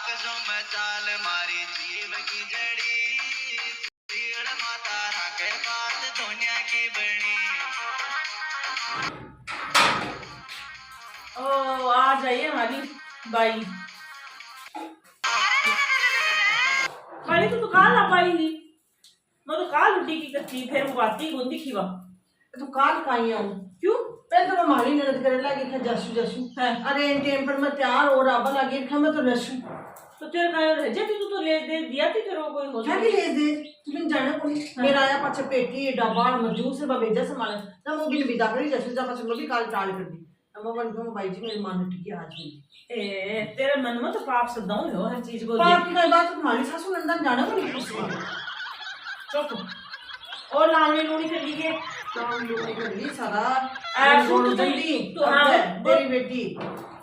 कागजों में चाल मारी जीव की जड़ी, भीड़ माता राखे बात दुनिया की बड़ी। ओ आ जाइए हमारी बाई। खाली तो काल आ पाई नहीं, मैं तो काल उठी की कच्ची फिर वो बाती गुंदी खीवा। तो काल काई आऊं क्यों? पहले तो मैं माली ननद करे लगी था जसू जसू है अरे इन टाइम पर मैं तैयार हो रहा लगी था मैं तो रसू तो तेरे का रह जाती तू तो ले दे दिया थी तेरे को कोई हो क्या की ले दे तुम जाने को मेरा आया पाछे पेटी डब्बा मजदूर से भेजा संभाले ना वो बिन विदा करी जसू जा पाछे मैं भी काल टाल कर दी मैं बन को भाई जी मेरी मान ठीक है आज भी ए तेरे मन में तो पाप सदाऊं हो हर चीज को पाप की कोई बात तुम्हारी सासू नंदन जाने को नहीं पूछवा चुप और लावणी लूणी कर ली के काम लोग कर ली सारा सुन जल्दी तो हाँ तेरी बेटी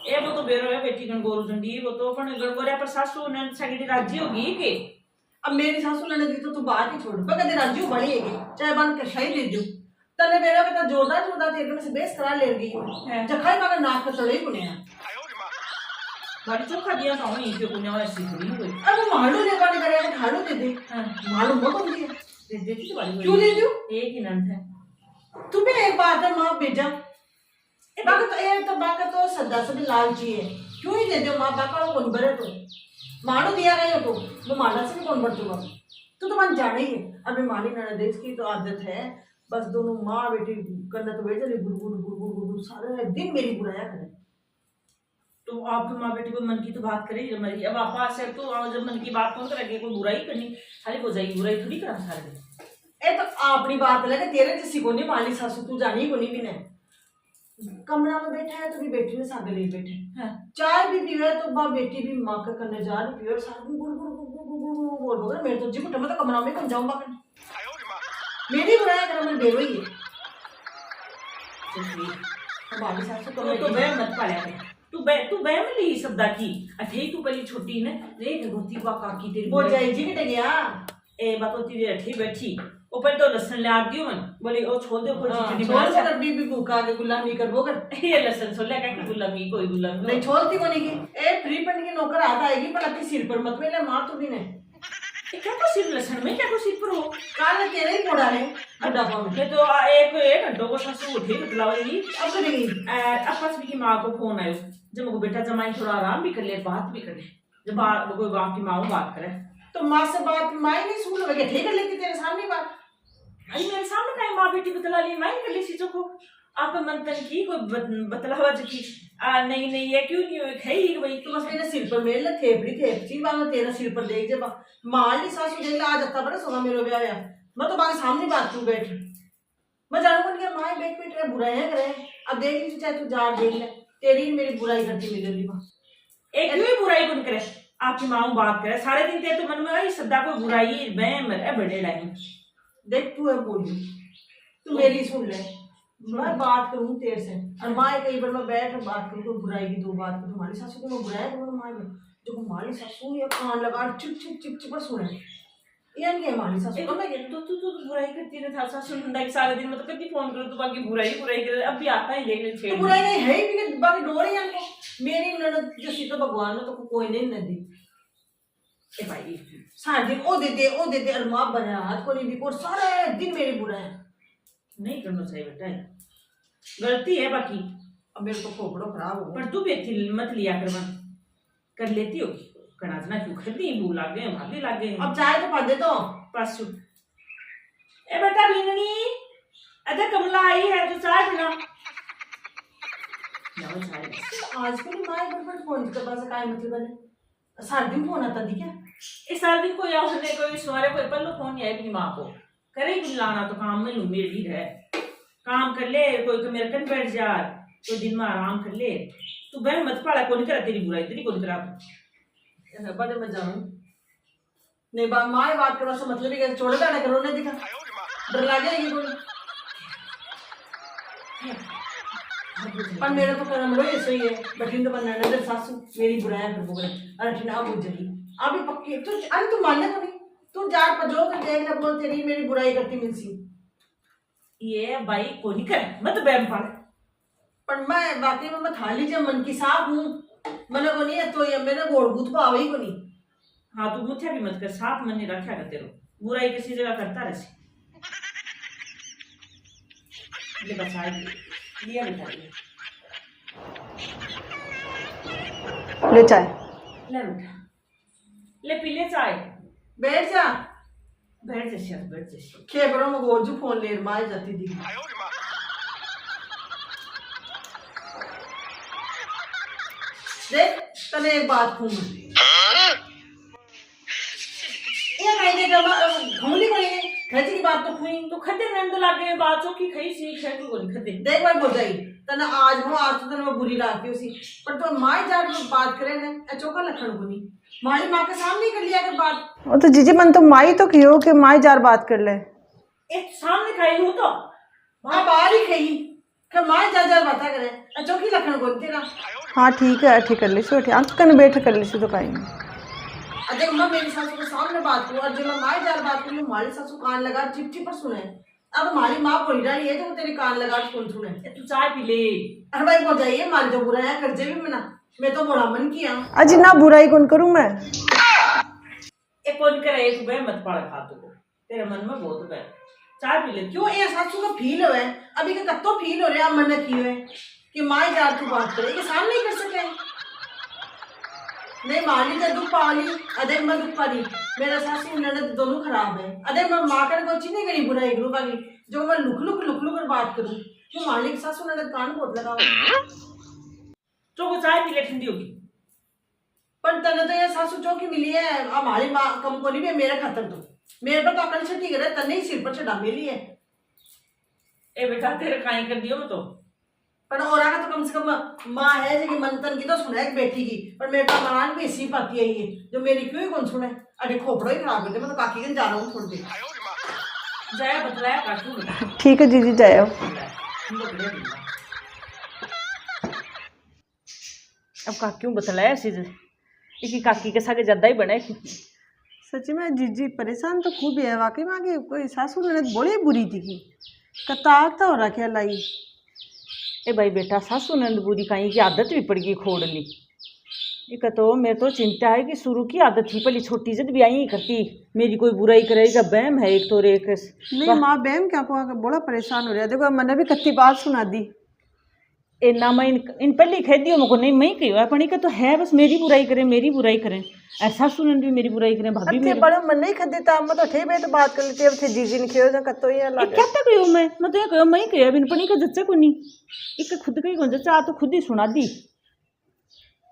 ए वो तो बेरो है बेटी गणगोरू जंडी वो तो अपन गणगोरिया पर सासू ने सगड़ी राजी होगी के अब मेरी सासू ने दी तो बात ही छोड़ मैं कदे राजू बड़ी है चाहे बन के शाही दे दो तने मेरा बेटा जोरदार जोरदार तेरे में से बेस करा ले गई जखाई मगर नाक पे चढ़े पुने बड़ी चोखा दिया था वहीं पे पुण्य वाली सीखड़ी कोई अब मालू ने काने करे तो खालू दे दे मालू मत दिए दे देती तो बड़ी क्यों दे दूं एक ही नंद है तुम्हें एक बात है मां भेजा बाका तो सदा से भी लालची है क्यों ही दे दो मां बाका को कौन बरे तो मालू दिया गया तो वो माला से भी कौन बरतूगा तो मन जाने ही है अभी माली ननदेश की तो आदत है बस दोनों माँ बेटी करना तो बेटे गुड़ सारे दिन मेरी बुराया करे तो आपके माँ बेटी को मन की तो बात करे जब मरी अब आपा से तो जब मन की बात कौन करेगी कोई बुराई करनी खाली हो जाएगी बुराई थोड़ी करा सारे ए तो अपनी बात लगे तेरे जैसी को नहीं माली सासू तू जानी को नहीं भी नहीं कमरा में बैठा है तो भी बेटी ने सागे ले बैठे चाय भी पीवे तो बा बेटी भी माँ का करने जा रही पीवे सारे बोल बोल मेरे तो जी कुछ मैं तो कमरा में कौन जाऊंगा मेरी बुराया कर मैं बेरो ही है माली सासू तो बहम मत पाले तू बहम ली शब्दा की अठे तू पहली छोटी ने देख गोती को काकी तेरी वो जाई जी के गया ए बात होती है अठे बैठी ऊपर तो लहसुन ले आती हूं मैं बोले ओ छोड़ दे ऊपर चिकनी छोड़ से कभी भी भूखा के गुलामी करबो कर ये लहसुन सोले का की गुलामी कोई गुलामी नहीं छोड़ती कोनी की ए फ्री पन की नौकर आता आएगी पर अपने सिर पर मत मेले मार तो भी नहीं क्या को सिर लहसुन में क्या को सिर पर हो काल ने तेरे ही पोड़ा है बुढ़ा पाऊं ये तो एक घंटों को सासू उठी बतलावेगी अब तो नहीं आपस की माँ को फोन आयो जब वो बेटा जमाई थोड़ा आराम भी कर ले बात भी करे जब कोई बाप की माँ बात करे तो माँ से बात माँ नहीं सुन लगे ठीक कर लेती तेरे सामने बात अरे मेरे सामने कहीं माँ बेटी बतला ली मैं कर ली चीजों को आप मन तन की कोई बतलावा की नहीं नहीं ये क्यों नहीं है ही भाई तो बस मेरे सिर पर मेरे थेपड़ी थेपची बांग तेरा सिर पर देख जब मार ली सासू देख आज आता बड़ा सोना मेरे ब्याह या मैं तो बाकी सामने बात तू बैठ मैं जानू बन गया माँ बैठ बैठ रहे बुराई करे अब देख ली चाहे तू जा देख ले तेरी मेरी बुराई करती मिल रही माँ एक क्यों बुराई कौन करे आपकी माँ बात करे सारे दिन तेरे तो मन में आई सदा को बुराई मैं मरे बड़े लाई देख तू है बोली तू मेरी सुन ले मैं बात करूं तेरे से और माँ कई बार मैं बैठ बात करूं कोई बुराई की दो बात करूं तुम्हारी सासू को मैं बुराया करूं माँ में जो हमारी सासू ये कान लगा चुप चुप चुप चुप सुने ये नहीं है हमारी सासू तो मैं तू बुराई करती रहे था सासू नंदा के सारे दिन मतलब कभी फोन करो तो बाकी बुराई करे अब भी आता ही देख ले तो बुराई नहीं है ही भी बाकी डोरे हैं मेरी ननद जो सी तो भगवान ने तो कोई नहीं नदी ए भाई सारे दिन ओ दे दे और माँ बना हाथ को नहीं भी और सारे दिन मेरी बुराई नहीं करना चाहिए बेटा गलती है बाकी अब मेरे को खोपड़ो खराब हो पर तू भी मत लिया कर लेती होगी कनाजना क्यों खरीदी भू लाग गए भाभी लाग गए अब चाय तो पा दे तो पास ए बेटा बीननी अरे कमला आई है तो चाय बना आजकल माँ बड़ फोन कर पास काय मतलब है सारे दिन फोन आता दी क्या इस सारे दिन कोई आने कोई सवारे कोई पल्लो फोन नहीं आया अपनी माँ को करे कुछ लाना तो काम में लू मेरी है काम कर ले कोई मेरे कन बैठ जा कोई दिन में आराम कर ले तू बहन मत पड़ा कौन करा तेरी बुराई तेरी कौन करा बड़े मैं जानू नहीं माँ बात करवा से मतलब ही छोड़ गाना करो नहीं दिखा डर लग जाएगी कोई पर मेरा तो कर्म लो ऐसे ही है बठिन तो बनना नजर सासू मेरी बुराया कर बोले अरे ठिना बुझ जाएगी अभी पक्की तू अरे तू मानने को नहीं तू जार पर जो कर देख ले बोल तेरी मेरी बुराई करती मिलसी ये भाई को नहीं करे मत बैम पड़ पर मैं बाकी में मैं थाली जब मन की साफ हूँ मैंने को नहीं है तो ये मैंने गोड़ गुथ पावे ही को नहीं। हाँ तू गुथ्या भी मत कर, साथ मन नहीं रखा कर तेरो, बुराई किसी जगह करता रहे। ले बचा लिया बेटा लिया। ले चाय। ले बेटा ले पी ले चाय। बैठ जा। बैठ जा शायद, बैठ जा। खेबरों में गोरजू फोन ले मार जाती थी। देख तने एक बात कहूं ये कहने का घूमली कोई नहीं खैची की बात तो हुई तो खदे नंद लागे बात जो की खई सी खै तू कोनी खदे देख भाई बोल जाई तना आज तो तना बुरी लागती उसी पर तो माई जान में बात करे ना अचोका लखन कोनी मारी मां के सामने कर लिया कर बात। वो तो जीजी मन तो माई तो कियो कि माई जार बात कर ले। एक सामने खाई हो तो मां बाहर ही खई कि माई जार बात करे अचोकी लखन कोनी तेरा। हाँ ठीक है, ठीक कर ली सो, ठीक अंकन बैठ कर ली सो तो कहीं अजय मैं मेरी सासू के सामने बात करूं और जब मैं माई जार बात करूं हमारी सासू कान लगा चिपची पर सुने। अब हमारी माँ बोल रही है जो तेरे कान लगा कौन सुने। तू चाय पी ले। अरे भाई बोल जाइए माल जो बुरा है कर जे भी मना मैं तो बुरा मन किया अजी ना बुराई कौन करूं मैं। एक कौन करे तू बे मत पड़ खा तू तेरे मन में बहुत बे चाय पी ले। क्यों ये सासू का फील हो है अभी का कत्तो फील हो रहा मन की है कि माई जार तू बात करे के सामने ही कर सके नहीं माली का दुख पाली अदे मैं दुख पाली मेरा सासू ननद दोनों खराब है। अदे मैं माँ कर को नहीं करी बुराई करूँ वाली जो मैं लुक कर बात करूँ क्यों मालिक सासू ननद कान बहुत लगा तो वो चाय पी ले ठंडी होगी। पर तने तो ये सासू चौकी मिली है हमारी माँ कम को नहीं भी मेरे खातर तो मेरे पर तो अकल छठी करे तने ही सिर पर चढ़ा मिली है। ए बेटा तेरे काई कर दियो मैं तो पर और का तो कम से कम माँ है जो कि मंथन की तो सुना है बेटी की पर मेरे का मान भी इसी पाती है ये जो मेरी क्यों ही कौन सुने। अरे खोपड़ो ही खराब करते मैं तो काकी के जा रहा हूँ थोड़ी देर जाया बतलाया काटू ठीक है जीजी जाओ। अब काक्यों बतलाया सीधे इसी काकी के सागे ज्यादा ही बने। सच में जीजी परेशान तो खूब है वाकई में आगे कोई सासू ननद बड़ी बुरी थी कि कताक तो हो रहा क्या लाई। ए भाई बेटा सासू नंद बुरी कहीं की आदत भी पड़ गई खोड़नी। एक तो मेरे तो चिंता है कि शुरू की आदत थी पहले छोटी जब भी आई करती मेरी कोई बुराई करेगा बहम है एक तो एक नहीं माँ बहम क्या को बड़ा परेशान हो रहा है। देखो मैंने भी कत्ती बात सुना दी ए ना मैं इन पहले कह दियो मुझको नहीं मैं कही है पढ़ी का तो है बस मेरी बुराई करें ऐसा सुनन भी मेरी बुराई करें भाभी मेरी बड़े मन नहीं खदी था मैं तो ठे तो बात कर लेती अब थे जीजी ने खेयो कत्तो ये लगा क्या तक कहो मैं तो ये कहो मैं कहो बिन पढ़ी का जच्चा को नहीं एक खुद का ही कौन जच्चा तो खुद ही सुना दी।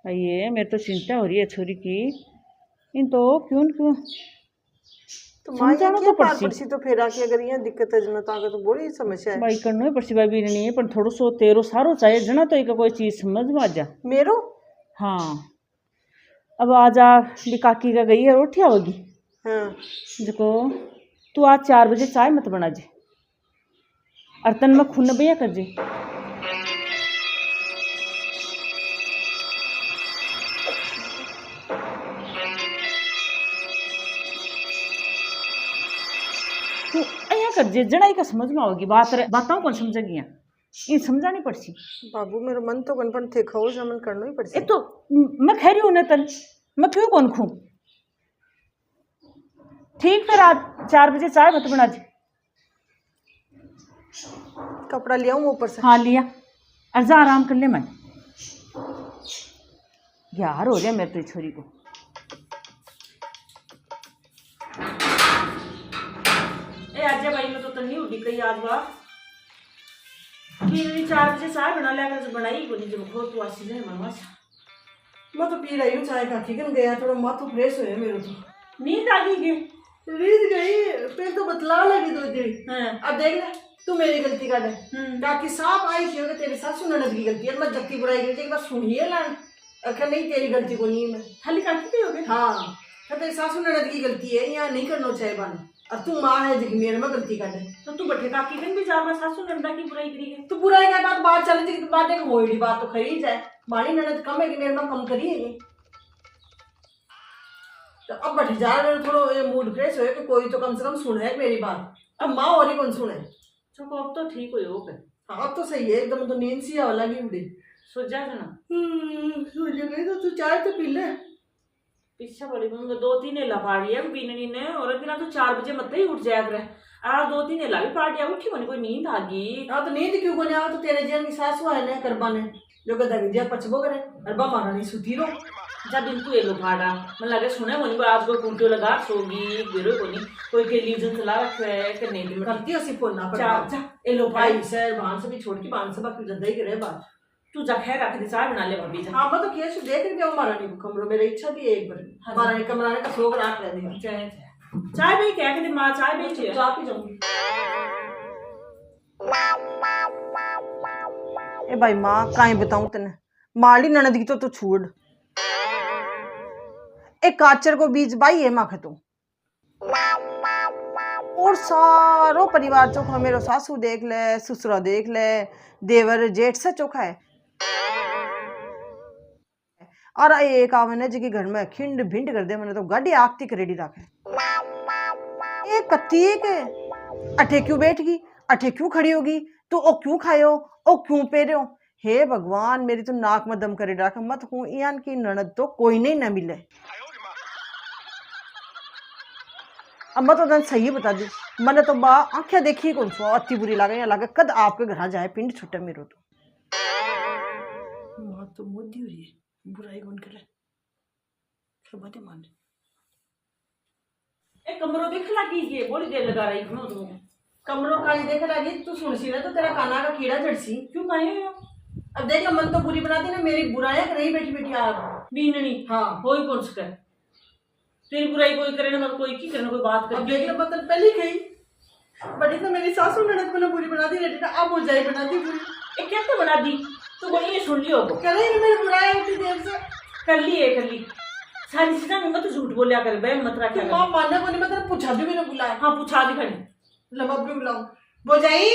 ये मेरे तो चिंता हो रही है छोरी की इन तो क्यों तो मां तो पड़सी तो फेरा की अगर ये दिक्कत है जनता का तो बड़ी समस्या है भाई करनो है पड़सी भाभी नहीं है पर थोड़ो सो तेरो सारो चाहिए जना तो एक कोई चीज समझ में आ जा मेरो। हाँ अब आज भी काकी का गई है रोटी होगी। हाँ देखो तू आज 4 बजे चाय मत बना जे और तन में खून भैया कर जे। तू अया कर जे जड़ा का समझ में आओगी बातों कौन समझेगी ये समझानी पड़सी। बाबू मेरा मन तो कनपन थे खाओ जमन करना ही पड़सी। तो मैं खैरी हूं तन मैं क्यों कौन खू ठीक है रात 4 बजे चाय मत बना जी। कपड़ा लिया हूँ ऊपर से। हाँ लिया अर्जा आराम कर ले मैं यार हो गया मेरे तो छोरी को। ए आज भाई मैं तो नहीं उठी कही आज बात कि 4 बजे चाय बना लिया कर बनाई को नहीं जब खो तू आसी जाए मामा मैं तो पी रही हूँ चाय काकी कन गया थोड़ा माथा फ्रेश हो मेरे तो नींद आ गई के रीत गई फिर तो बतला लगी दो दिन। हाँ अब देख ले तू मेरी गलती कर दे काकी साफ आई थी कि तेरी सासू ननद की गलती है मैं जत्ती बुराई करती एक बार सुनिए लान अखर नहीं तेरी गलती को नहीं मैं खाली काकी की हो गई। हाँ तेरी सासू ननद की गलती है यहाँ नहीं करना चाहिए बन अब तू माँ है जी मेरे में गलती कर दे तो तू बैठे काकी कन भी जा मैं सासू नंदा की बुराई करी है तो बुराई का बात चल रही बात एक मोड़ी बात तो खरी जाए माली ननद कम है कि मेरे में कम करी है तो अब बैठ जा रहे थोड़ा ये मूड फ्रेश हो कि कोई तो कम से कम सुने मेरी बात। अब माँ और ही कौन सुने चलो अब तो ठीक हो गए। हाँ अब तो सही है एकदम तो नींद सी आवा लगी उड़ी सो जा ना सो गई तो तू चाय तो पी ले। पीछे पड़ी मैं 2-3 नेला पाड़ी है पीने ने और दिन तो 4 बजे मत ही उठ जाया करे आ 2-3 नेला भी पाड़ी उठी कोनी कोई नींद आ गई। हाँ तो नींद क्यों कोनी आ तो तेरे जेल की सासू है ने करबा ने जो गदा विद्या पचबो करे अरबा मारा नहीं सुती रो जा दिन तू एलो पाड़ा मन लगे सुने कोनी आज कोई कुंटो लगा सोगी बेरो कोनी कोई टेलीविजन चला रखा है कि नहीं में करती हसी फोन जा जा एलो भाई भाई सर बांध से भी छोड़ के बांध से बाकी जदा ही करे बात। तू जा खैर रख दे चाय बना ले भाभी जा। हाँ मैं तो केस देख रही हूँ मारा नहीं कमरों मेरी इच्छा भी है एक बार मारा नहीं कमरा का सोग राख ले देगा चाय चाय भाई क्या कहते माँ चाय भाई चुपचाप ही जाऊंगी। ए भाई माँ काई बताऊं तेने माली ननद की तो तू छोड़ एक काचर को बीज बाई है माँ तू और सारो परिवार चोखा मेरो सासू देख ले ससुरा देख ले देवर जेठ से चोखा है और एक आवने जी के घर में खिंड भिंड कर दे मैंने तो गाड़ी आगती करेडी रखे एक कत्ती के अठे क्यों बैठ गई अठे क्यों खड़ी होगी तू ओ क्यों खायो ओ क्यों पे रहे हो। हे भगवान मेरी तो नाक में दम करे रखा मत हूँ यान की ननद तो कोई नहीं न मिले। अब मैं तो तन सही बता दी मैंने तो बा आंखें देखी कौन सो अति बुरी लगे या लगे कद आपके घर जाए पिंड छुट्टा मेरो तो माँ तो मोदी हो रही है बुराई कौन करे सब बातें मान ए कमरो देख लगी ये बड़ी देर लगा रही हूं तू कमरों का ही देख लगी तू सुन सी ना तो तेरा काना का कीड़ा जड़सी क्यों कहे हो अब देख मन तो बुरी बना दी ना मेरी बुराइयां कर रही बैठी बैठी आप बीननी हाँ कोई कौन सके तेरी बुराई कोई करे ना मत कोई की करे ना कोई बात अब करे देख लो मतलब पहले गई बड़ी तो मेरी सासू ननद को ना बुरी बना दी रेडी अब हो जाए बना दी बुरी ए कैसे बना दी तू बोली ये सुन लियो को करे ही मेरी बुराई उठी देर से कर ली सारी चीजें में मत झूठ बोलिया कर बे मत रखा मां मानने को नहीं मतलब पूछा भी मैंने बुलाया हां पूछा दी खड़ी लंबा भी बुलाऊं बोजाई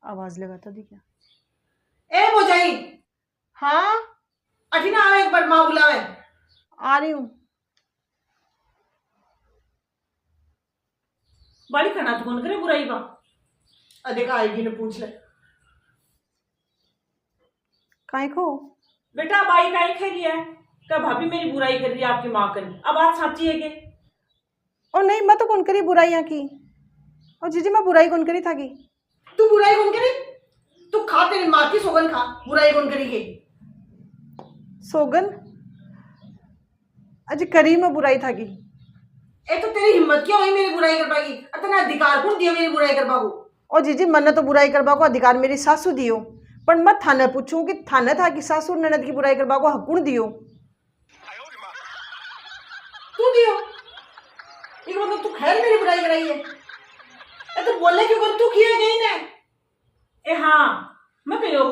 आवाज लगाता दी क्या ए बोजाई हाँ अठी ना आवे एक बार मां बुलावे आ रही हूँ बड़ी खाना तो कौन करे बुराई बा अधिक आएगी ने पूछ ले काहे को बेटा बाई काई खेली है क्या भाभी मेरी बुराई कर रही है आपकी माँ करी अब बात सच्ची है के और नहीं मैं तो कौन करी बुराइयां की और जीजी मैं बुराई कौन करी था की तू बुराई कौन करी तू खा तेरी माँ की सोगन खा बुराई कौन करी के सोगन अज करी मैं बुराई था की ए तो तेरी हिम्मत क्या हुई मेरी बुराई कर पाएगी इतना अधिकार कौन दिया मेरी बुराई कर पाओ और जीजी मन तो बुराई करवा को अधिकार मेरी सासू दियो पर मैं थाने पूछूं कि थाने था कि सासू ननद की बुराई करवा को हक दियो तू दियो एक मतलब तू खैर मेरी बुराई कराई है ए तो बोले क्यों कर तू किए गई ने ए हाँ मैं कहो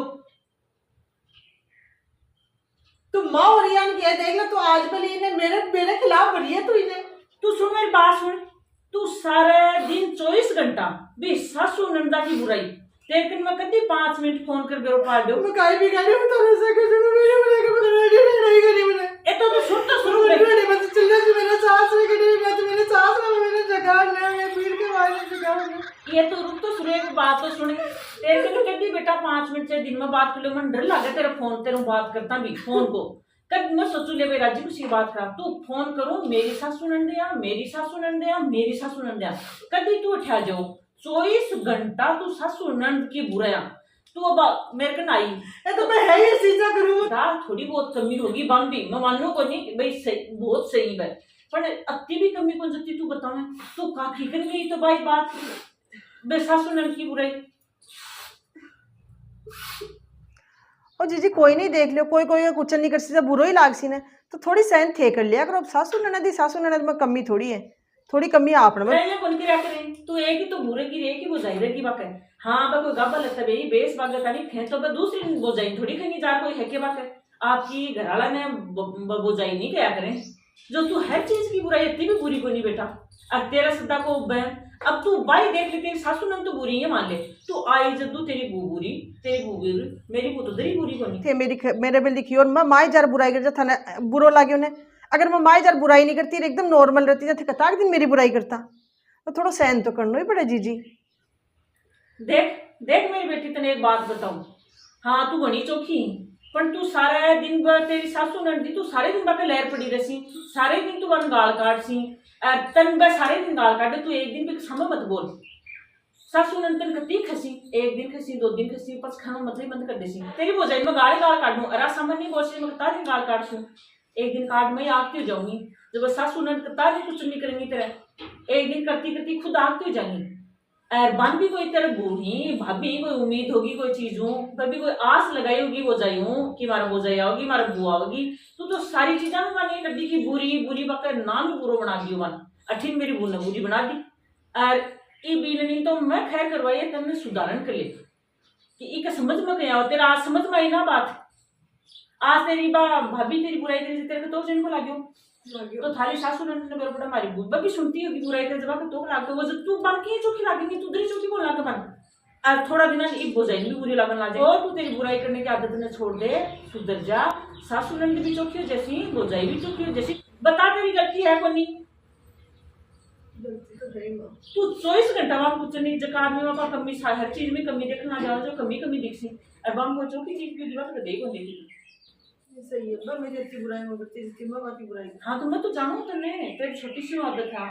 तू माँ और रियान की है देख ले तू आज भले इन्हें मेरे मेरे खिलाफ बढ़ी है तू इन्हें तू सुन मेरी बात सुन तू सारे दिन 24 घंटा भी सासू नंदा की बुराई लेकिन मैं कभी 5 मिनट फोन कर बेरो पार दो मैं काई भी गाड़ी में तारे से कुछ मेरी बुराई कर नहीं करी मैंने ए तो सुन मेरे बस चलने से मेरे सास ने करी मैं तो मेरे सास ने मेरे जगह ले पीर के मारे जगह ये तो रुक तो सुने एक बात तो सुने लेकिन कभी बेटा 5 मिनट से दिन में बात कर लो मन डर लगे तेरा फोन तेरे बात करता भी फोन को कब मैं सोचू ले मेरा जी कुछ बात खराब तू फोन करो मेरी सासू नंदिया मेरी सासू नंदिया मेरी सासू नंदिया कभी तू उठा जाओ 24 घंटा तू सासू नंद की बुराया तू अब मेरे कन आई तो मैं है ये सीधा करूँ थोड़ी बहुत कमी होगी बाम्बी मैं मानू को नहीं भाई सही बहुत सही है पर अति भी कमी कौन सकती तू बताओ तू काकी कर गई तो भाई बात बे सासू नंद की बुराई और जीजी कोई नहीं देख लियो कोई कोई कुछ नहीं कर सकता बुरो ही लाग सी ने तो थोड़ी सहन थे कर लिया करो अब सासू ननद में कमी थोड़ी है थोड़ी कमी आप में पहले कौन की रख रहे तू एक ही तो बुरे की रे की बुझाई रे की बाके हाँ बा कोई गब्बा लगता है भाई बेस बाग का नहीं खे तो बा दूसरी बुझाई थोड़ी खनी जा कोई है के बाके आपकी घरवाला ने बुझाई नहीं क्या करें जो तू हर चीज की बुराई इतनी भी बुरी को नहीं बेटा अब तेरा सदा को बहन अब तू बाई देख ले तेरी सासू नंद तो बुरी है मान ले तू आई जब तेरी बू बुरी मेरी बू तो तेरी बुरी को नहीं थे मेरे बिल दिखी और मैं माई जार बुराई कर था बुरो लागे उन्हें अगर मैं माई जार बुराई नहीं करती एकदम नॉर्मल रहती जैसे कताक दिन मेरी बुराई करता तो थोड़ा सहन तो करना ही पड़े जीजी देख देख मेरी बेटी तने एक बात बताऊं हाँ तू घणी चौखी पण तू सारा दिन तेरी सासू नंदी तू सारे दिन बाके लहर पड़ी रसी सारे दिन तू वन गाल काट सी तन बे सारे दिन गाल काटे तू एक दिन भी समय मत बोल सासू नंद तन कती खसी एक दिन खसी 2 दिन खसी बस खाना मत ही बंद कर देसी तेरी बोझाई मैं गाली गाल काट दूं अरा सामान नहीं बोल मैं कता दिन गाल काट दूं एक दिन काट मैं आगती हो जाऊंगी जब सासू नंद कता दिन कुछ नहीं करेंगी तेरा एक दिन करती करती खुद आगती हो जाएंगी और बन भी कोई तेरे बूढ़ी भाभी कोई उम्मीद होगी कोई चीजों कभी कोई आस लगाई होगी वो जायूं कि मारा वो जाया होगी मारा बुआ होगी तो सारी चीजा में मानी कभी की बुरी बुरी बकर नाम भी पूरा बना दियो मन अठिन मेरी बून बुरी बना दी और ई बीननी तो मैं खैर करवाई तुमने सुधारण कर ले कि इक समझ में गया तेरा आज समझ में आई ना बात आज तेरी भाभी तेरी बुराई करी तेरे को तो जिनको लाग्यो तो थारी सासू ने मेरे बड़ा मारी बुआ भी सुनती होगी बुराई कर जब तो लागतो वो जब तू बन के चोखी लागेगी तू दरी चोखी बोल लागे बन आज थोड़ा दिन एक बोझाई भी बुरी लगन लागे और तू तेरी बुराई करने की आदत ने छोड़ दे सुधर जा सासू ने भी चोखी हो जैसी बोझाई भी चोखी हो जैसी बता तेरी गलती है कोनी गलती तो है मां तू 24 घंटा वहां कुछ नहीं जका आदमी वहां कमी हर चीज में कमी देखना जाओ जो कमी कमी दिखसी अब हम को चोखी चीज की दिमाग तो देखो देखी सही है मैं मेरी इतनी बुराई हो करती जितनी मैं बाकी बुराई हाँ तो मैं तो जानू तने तेरी छोटी सी आदत है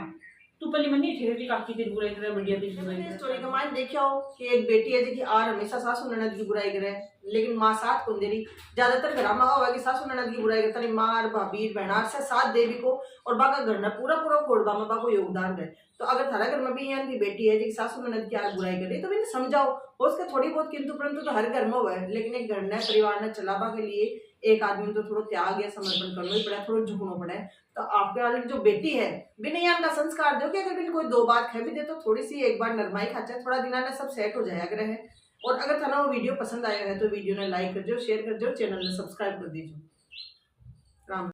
तू पहले मनी ठेरे थी काकी तेरी बुराई करे बढ़िया तेरी बुराई मैंने स्टोरी का मान देखा हो कि एक बेटी है जो कि आर हमेशा सासू ननद की बुराई करे लेकिन माँ साथ कौन दे रही ज्यादातर घर में हुआ कि सासू ननद की बुराई करता नहीं माँ भाभी बहनार से साथ देवी को और बाका घर में पूरा पूरा कोड़बा में बाको योगदान है तो अगर थारा घर में भी यहाँ की बेटी है जो सासू ननद की आर बुराई करे तो मैंने समझाओ हो उसके थोड़ी बहुत किंतु परंतु तो हर घर में हुआ है लेकिन एक घर ने परिवार ने चलाबा के लिए एक आदमी तो थोड़ा त्याग या समर्पण करना ही पड़ा थोड़ा झुकना पड़ा है तो आपके वाली जो बेटी है बिना यहाँ का संस्कार दो कि अगर बिन कोई 2 बात कह भी दे तो थोड़ी सी एक बार नरमाई खाचा थोड़ा दिना ने सब सेट हो जाया करे है और अगर थाना वो वीडियो पसंद आया है तो वीडियो ने लाइक कर दो शेयर कर दो चैनल ने सब्सक्राइब कर दीजिए राम